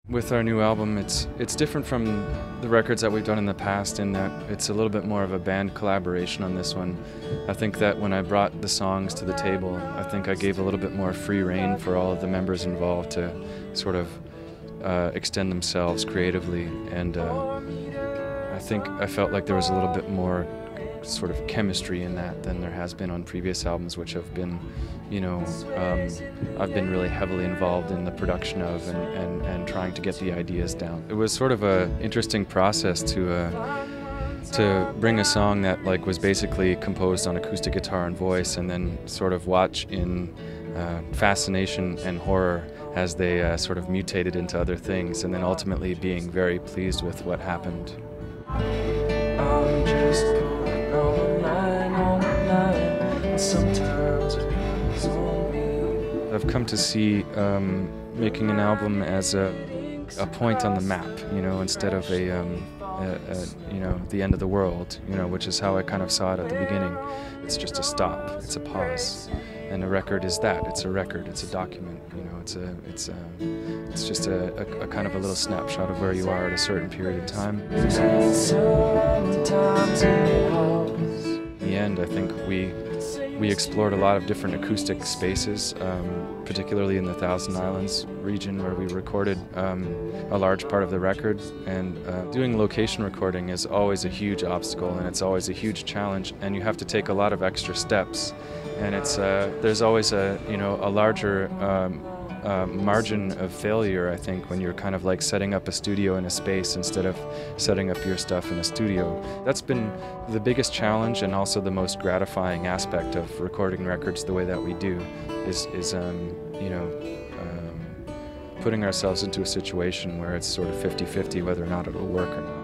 With our new album, it's different from the records that we've done in the past in that it's a little bit more of a band collaboration on this one. I think that when I brought the songs to the table, I think I gave a little bit more free rein for all of the members involved to sort of extend themselves creatively, and I think I felt like there was a little bit more sort of chemistry in that than there has been on previous albums, which have been, you know, I've been really heavily involved in the production of and trying to get the ideas down. It was sort of an interesting process to bring a song that like was basically composed on acoustic guitar and voice, and then sort of watch in fascination and horror as they sort of mutated into other things, and then ultimately being very pleased with what happened. I've come to see making an album as a point on the map, you know, instead of a you know, the end of the world, you know, which is how I kind of saw it at the beginning. It's just a stop, it's a pause, and a record is that. It's a record, it's a document, you know, it's just a kind of a little snapshot of where you are at a certain period of time. In the end, I think we explored a lot of different acoustic spaces, particularly in the Thousand Islands region where we recorded a large part of the record. And doing location recording is always a huge obstacle, and it's always a huge challenge, and you have to take a lot of extra steps. And it's there's always a, you know, a larger margin of failure, I think, when you're kind of like setting up a studio in a space instead of setting up your stuff in a studio. That's been the biggest challenge, and also the most gratifying aspect of recording records the way that we do is you know, putting ourselves into a situation where it's sort of 50-50 whether or not it'll work or not.